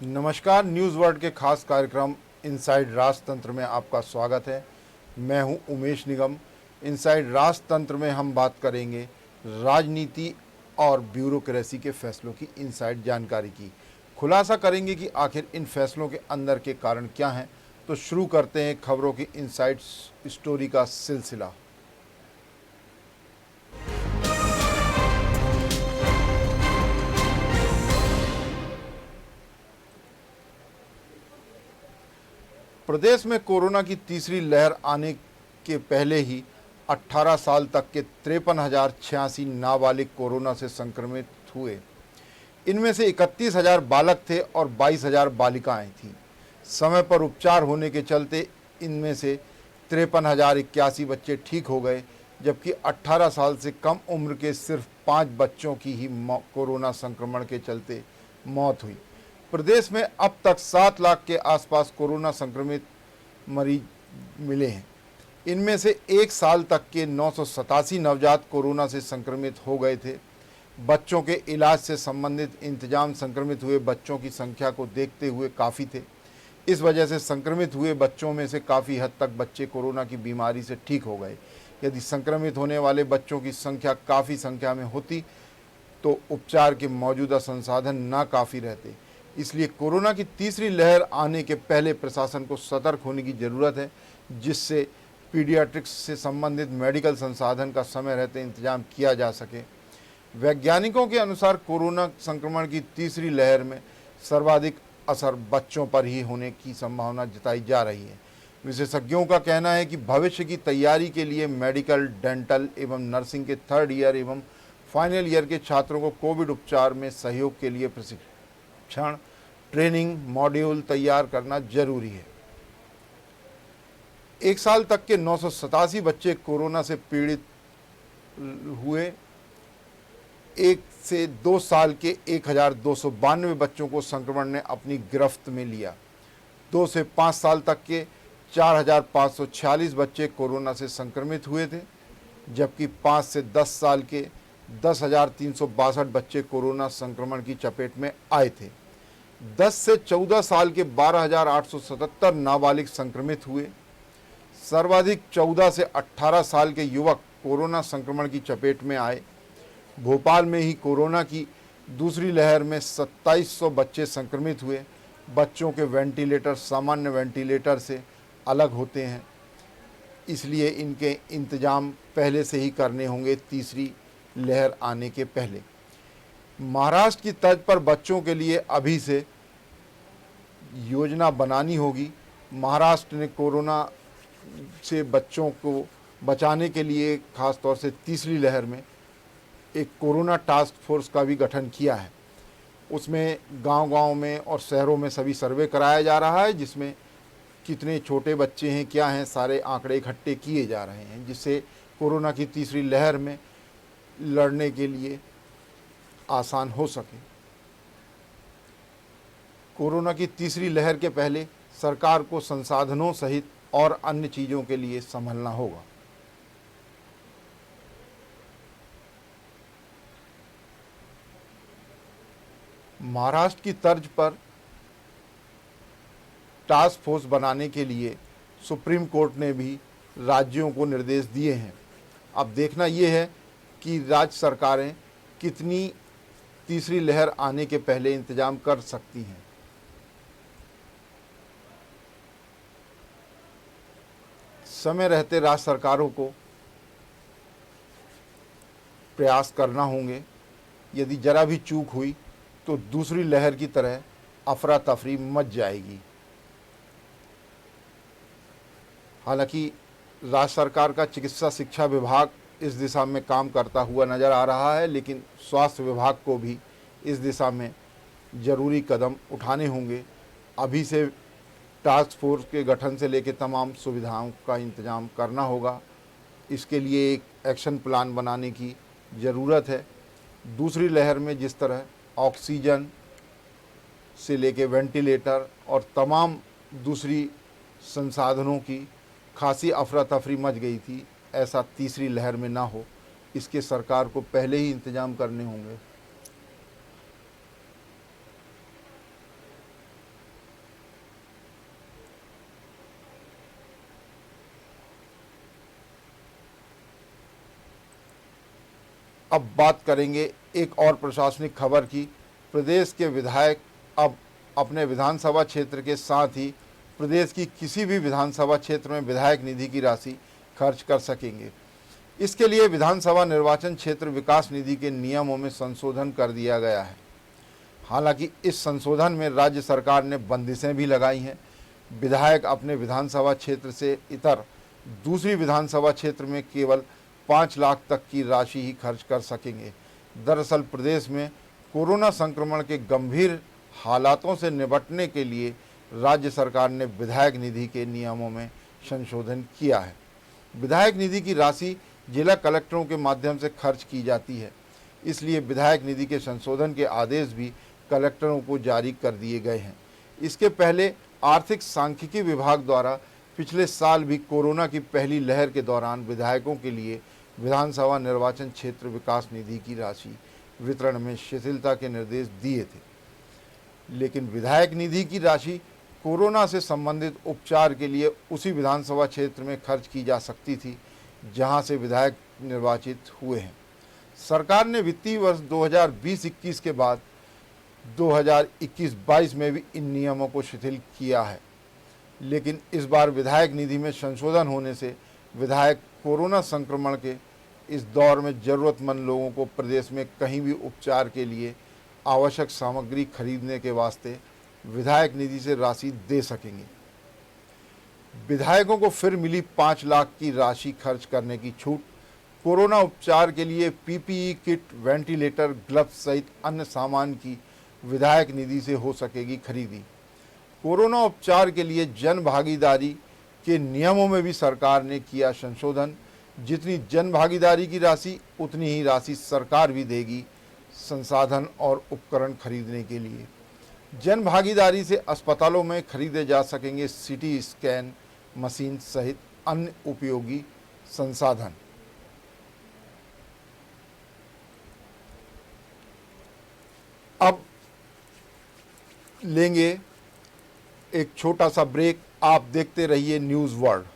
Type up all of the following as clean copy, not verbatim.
नमस्कार, news world के खास कार्यक्रम इनसाइड राजतंत्र में आपका स्वागत है। मैं हूं उमेश निगम। इनसाइड राजतंत्र में हम बात करेंगे राजनीति और ब्यूरोक्रेसी के फैसलों की इनसाइड जानकारी की। खुलासा करेंगे कि आखिर इन फैसलों के अंदर के कारण क्या हैं। तो शुरू करते हैं खबरों की इनसाइड स्टोरी का सिलसिला। प्रदेश में कोरोना की तीसरी लहर आने के पहले ही 18 साल तक के 53,086 नाबालिग कोरोना से संक्रमित हुए। इनमें से 31,000 बालक थे और 22,000 बालिकाएं थीं। समय पर उपचार होने के चलते इनमें से 53,081 बच्चे ठीक हो गए, जबकि 18 साल से कम उम्र के सिर्फ 5 बच्चों की ही कोरोना संक्रमण के चलते मौत हुई। प्रदेश में अब तक 7 लाख के आसपास कोरोना संक्रमित मरीज मिले हैं। इनमें से एक साल तक के 987 नवजात कोरोना से संक्रमित हो गए थे। बच्चों के इलाज से संबंधित इंतजाम संक्रमित हुए बच्चों की संख्या को देखते हुए काफ़ी थे। इस वजह से संक्रमित हुए बच्चों में से काफ़ी हद तक बच्चे कोरोना की बीमारी से ठीक हो गए। यदि संक्रमित होने वाले बच्चों की संख्या काफ़ी संख्या में होती तो उपचार के मौजूदा संसाधन नाकाफ़ी रहते। इसलिए कोरोना की तीसरी लहर आने के पहले प्रशासन को सतर्क होने की ज़रूरत है, जिससे पीडियाट्रिक्स से संबंधित मेडिकल संसाधन का समय रहते इंतजाम किया जा सके। वैज्ञानिकों के अनुसार कोरोना संक्रमण की तीसरी लहर में सर्वाधिक असर बच्चों पर ही होने की संभावना जताई जा रही है। विशेषज्ञों का कहना है कि भविष्य की तैयारी के लिए मेडिकल, डेंटल एवं नर्सिंग के 3rd ईयर एवं फाइनल ईयर के छात्रों को कोविड उपचार में सहयोग के लिए प्रशिक्षण, ट्रेनिंग मॉड्यूल तैयार करना जरूरी है। एक साल तक के 987 बच्चे कोरोना से पीड़ित हुए। 1 से 2 साल के 1,292 बच्चों को संक्रमण ने अपनी गिरफ्त में लिया। 2 से 5 साल तक के 4,546 बच्चे कोरोना से संक्रमित हुए थे, जबकि 5 से 10 साल के 10,362 बच्चे कोरोना संक्रमण की चपेट में आए थे। 10 से 14 साल के 12,877 नाबालिग संक्रमित हुए। सर्वाधिक 14 से 18 साल के युवक कोरोना संक्रमण की चपेट में आए। भोपाल में ही कोरोना की दूसरी लहर में 2700 बच्चे संक्रमित हुए। बच्चों के वेंटिलेटर सामान्य वेंटिलेटर से अलग होते हैं, इसलिए इनके इंतजाम पहले से ही करने होंगे तीसरी लहर आने के पहले। महाराष्ट्र की तर्ज पर बच्चों के लिए अभी से योजना बनानी होगी। महाराष्ट्र ने कोरोना से बच्चों को बचाने के लिए खास तौर से तीसरी लहर में एक कोरोना टास्क फोर्स का भी गठन किया है। उसमें गांव-गांव में और शहरों में सभी सर्वे कराया जा रहा है, जिसमें कितने छोटे बच्चे हैं, क्या हैं, सारे आंकड़े इकट्ठे किए जा रहे हैं, जिससे कोरोना की तीसरी लहर में लड़ने के लिए आसान हो सके। कोरोना की तीसरी लहर के पहले सरकार को संसाधनों सहित और अन्य चीज़ों के लिए संभलना होगा। महाराष्ट्र की तर्ज पर टास्क फोर्स बनाने के लिए सुप्रीम कोर्ट ने भी राज्यों को निर्देश दिए हैं। अब देखना ये है कि राज्य सरकारें कितनी तीसरी लहर आने के पहले इंतजाम कर सकती हैं। समय रहते राज्य सरकारों को प्रयास करना होंगे। यदि जरा भी चूक हुई तो दूसरी लहर की तरह अफरा तफरी मच जाएगी। हालांकि राज्य सरकार का चिकित्सा शिक्षा विभाग इस दिशा में काम करता हुआ नज़र आ रहा है, लेकिन स्वास्थ्य विभाग को भी इस दिशा में ज़रूरी कदम उठाने होंगे। अभी से टास्क फोर्स के गठन से लेकर तमाम सुविधाओं का इंतजाम करना होगा। इसके लिए एक एक्शन प्लान बनाने की ज़रूरत है। दूसरी लहर में जिस तरह ऑक्सीजन से लेकर वेंटिलेटर और तमाम दूसरी संसाधनों की खासी अफरा तफरी मच गई थी, ऐसा तीसरी लहर में ना हो, इसके सरकार को पहले ही इंतजाम करने होंगे। अब बात करेंगे एक और प्रशासनिक खबर की। प्रदेश के विधायक अब अपने विधानसभा क्षेत्र के साथ ही प्रदेश की किसी भी विधानसभा क्षेत्र में विधायक निधि की राशि खर्च कर सकेंगे। इसके लिए विधानसभा निर्वाचन क्षेत्र विकास निधि के नियमों में संशोधन कर दिया गया है। हालांकि इस संशोधन में राज्य सरकार ने बंदिशें भी लगाई हैं। विधायक अपने विधानसभा क्षेत्र से इतर दूसरी विधानसभा क्षेत्र में केवल 5 लाख तक की राशि ही खर्च कर सकेंगे। दरअसल प्रदेश में कोरोना संक्रमण के गंभीर हालातों से निपटने के लिए राज्य सरकार ने विधायक निधि के नियमों में संशोधन किया है। विधायक निधि की राशि जिला कलेक्टरों के माध्यम से खर्च की जाती है, इसलिए विधायक निधि के संशोधन के आदेश भी कलेक्टरों को जारी कर दिए गए हैं। इसके पहले आर्थिक सांख्यिकी विभाग द्वारा पिछले साल भी कोरोना की पहली लहर के दौरान विधायकों के लिए विधानसभा निर्वाचन क्षेत्र विकास निधि की राशि वितरण में शिथिलता के निर्देश दिए थे, लेकिन विधायक निधि की राशि कोरोना से संबंधित उपचार के लिए उसी विधानसभा क्षेत्र में खर्च की जा सकती थी जहां से विधायक निर्वाचित हुए हैं। सरकार ने वित्तीय वर्ष 2020-21 के बाद 2021-22 में भी इन नियमों को शिथिल किया है, लेकिन इस बार विधायक निधि में संशोधन होने से विधायक कोरोना संक्रमण के इस दौर में ज़रूरतमंद लोगों को प्रदेश में कहीं भी उपचार के लिए आवश्यक सामग्री खरीदने के वास्ते विधायक निधि से राशि दे सकेंगे। विधायकों को फिर मिली 5 लाख की राशि खर्च करने की छूट। कोरोना उपचार के लिए पीपीई किट, वेंटिलेटर, ग्लव्स सहित अन्य सामान की विधायक निधि से हो सकेगी खरीदी। कोरोना उपचार के लिए जन भागीदारी के नियमों में भी सरकार ने किया संशोधन। जितनी जन भागीदारी की राशि उतनी ही राशि सरकार भी देगी संसाधन और उपकरण खरीदने के लिए। जन भागीदारी से अस्पतालों में खरीदे जा सकेंगे सीटी स्कैन मशीन सहित अन्य उपयोगी संसाधन। अब लेंगे एक छोटा सा ब्रेक। आप देखते रहिए न्यूज़ वर्ल्ड।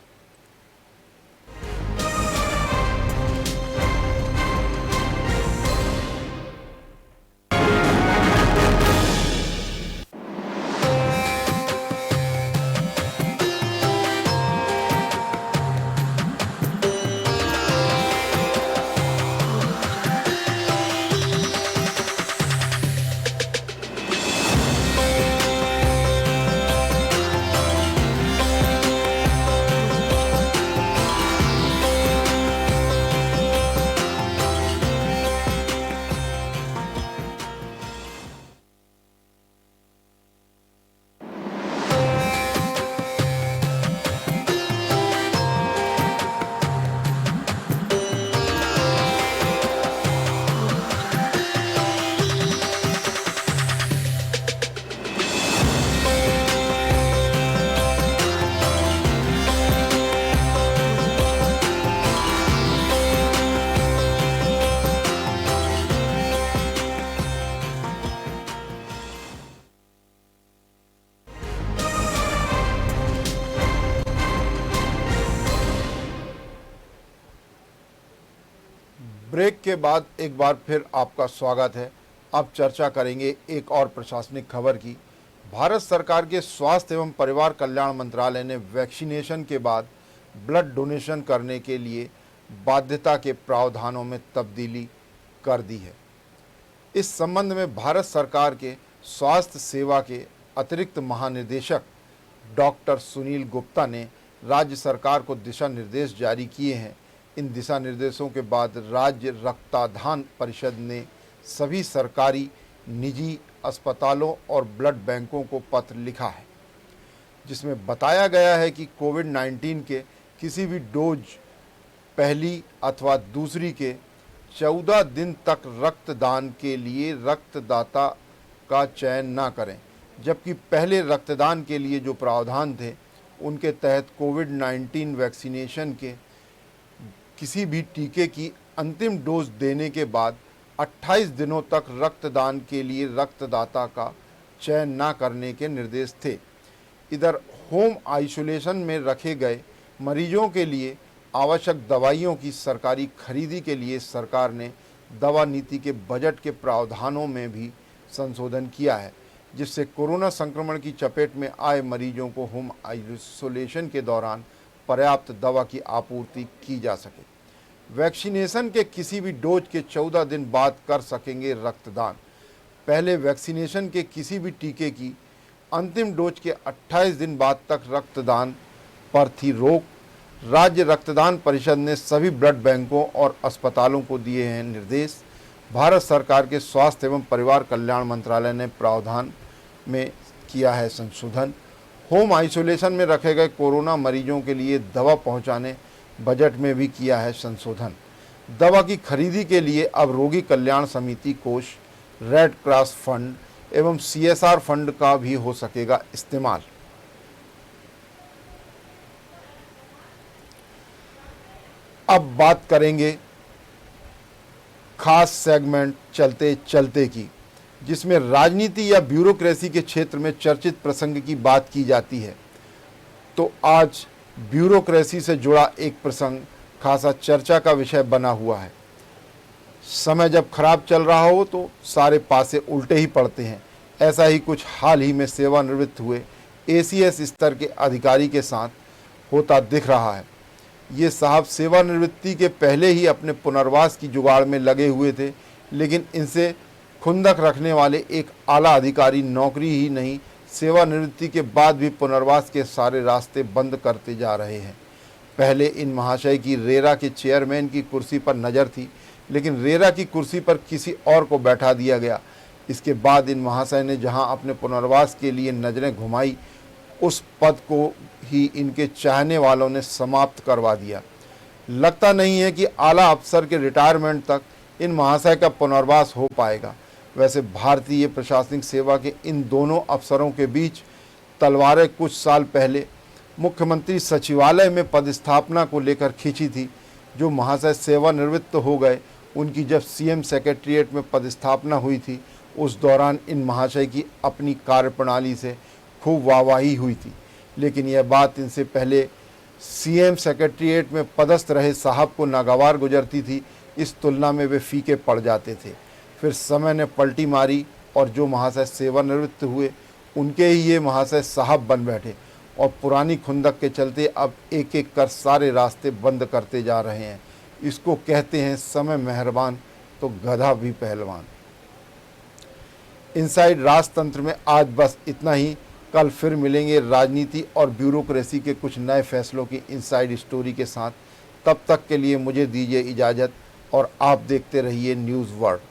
ब्रेक के बाद एक बार फिर आपका स्वागत है। अब चर्चा करेंगे एक और प्रशासनिक खबर की। भारत सरकार के स्वास्थ्य एवं परिवार कल्याण मंत्रालय ने वैक्सीनेशन के बाद ब्लड डोनेशन करने के लिए बाध्यता के प्रावधानों में तब्दीली कर दी है। इस संबंध में भारत सरकार के स्वास्थ्य सेवा के अतिरिक्त महानिदेशक डॉक्टर सुनील गुप्ता ने राज्य सरकार को दिशा निर्देश जारी किए हैं। इन दिशा निर्देशों के बाद राज्य रक्तदान परिषद ने सभी सरकारी, निजी अस्पतालों और ब्लड बैंकों को पत्र लिखा है, जिसमें बताया गया है कि कोविड-19 के किसी भी डोज पहली अथवा दूसरी के 14 दिन तक रक्तदान के लिए रक्तदाता का चयन न करें, जबकि पहले रक्तदान के लिए जो प्रावधान थे उनके तहत कोविड-19 वैक्सीनेशन के किसी भी टीके की अंतिम डोज देने के बाद 28 दिनों तक रक्तदान के लिए रक्तदाता का चयन न करने के निर्देश थे। इधर होम आइसोलेशन में रखे गए मरीजों के लिए आवश्यक दवाइयों की सरकारी खरीदी के लिए सरकार ने दवा नीति के बजट के प्रावधानों में भी संशोधन किया है, जिससे कोरोना संक्रमण की चपेट में आए मरीजों को होम आइसोलेशन के दौरान पर्याप्त दवा की आपूर्ति की जा सके। वैक्सीनेशन के किसी भी डोज के 14 दिन बाद कर सकेंगे रक्तदान। पहले वैक्सीनेशन के किसी भी टीके की अंतिम डोज के 28 दिन बाद तक रक्तदान पर थी रोक। राज्य रक्तदान परिषद ने सभी ब्लड बैंकों और अस्पतालों को दिए हैं निर्देश। भारत सरकार के स्वास्थ्य एवं परिवार कल्याण मंत्रालय ने प्रावधान में किया है संशोधन। होम आइसोलेशन में रखे गए कोरोना मरीजों के लिए दवा पहुंचाने बजट में भी किया है संशोधन। दवा की खरीदी के लिए अब रोगी कल्याण समिति कोष, रेड क्रॉस फंड एवं CSR फंड का भी हो सकेगा इस्तेमाल। अब बात करेंगे खास सेगमेंट चलते चलते की, जिसमें राजनीति या ब्यूरोक्रेसी के क्षेत्र में चर्चित प्रसंग की बात की जाती है। तो आज ब्यूरोक्रेसी से जुड़ा एक प्रसंग खासा चर्चा का विषय बना हुआ है। समय जब खराब चल रहा हो तो सारे पासे उल्टे ही पड़ते हैं। ऐसा ही कुछ हाल ही में सेवानिवृत्त हुए ACS स्तर के अधिकारी के साथ होता दिख रहा है। ये साहब सेवानिवृत्ति के पहले ही अपने पुनर्वास की जुगाड़ में लगे हुए थे, लेकिन इनसे खुंदक रखने वाले एक आला अधिकारी नौकरी ही नहीं, सेवानिवृत्ति के बाद भी पुनर्वास के सारे रास्ते बंद करते जा रहे हैं। पहले इन महाशय की रेरा के चेयरमैन की कुर्सी पर नज़र थी, लेकिन रेरा की कुर्सी पर किसी और को बैठा दिया गया। इसके बाद इन महाशय ने जहां अपने पुनर्वास के लिए नज़रें घुमाई, उस पद को ही इनके चाहने वालों ने समाप्त करवा दिया। लगता नहीं है कि आला अफसर के रिटायरमेंट तक इन महाशय का पुनर्वास हो पाएगा। वैसे भारतीय प्रशासनिक सेवा के इन दोनों अफसरों के बीच तलवारें कुछ साल पहले मुख्यमंत्री सचिवालय में पदस्थापना को लेकर खींची थी। जो महाशय सेवानिवृत्त हो गए, उनकी जब CM सेक्रेटरीट में पदस्थापना हुई थी, उस दौरान इन महाशय की अपनी कार्यप्रणाली से खूब वाहवाही हुई थी। लेकिन यह बात इनसे पहले CM सेक्रेटरीट में पदस्थ रहे साहब को नागवार गुजरती थी। इस तुलना में वे फीके पड़ जाते थे। फिर समय ने पलटी मारी और जो महाशय सेवानिवृत्त हुए, उनके ही ये महाशय साहब बन बैठे और पुरानी खुंदक के चलते अब एक एक कर सारे रास्ते बंद करते जा रहे हैं। इसको कहते हैं समय मेहरबान तो गधा भी पहलवान। इनसाइड राजतंत्र में आज बस इतना ही। कल फिर मिलेंगे राजनीति और ब्यूरोक्रेसी के कुछ नए फैसलों की इनसाइड स्टोरी के साथ। तब तक के लिए मुझे दीजिए इजाज़त और आप देखते रहिए न्यूज़ वर्ल्ड।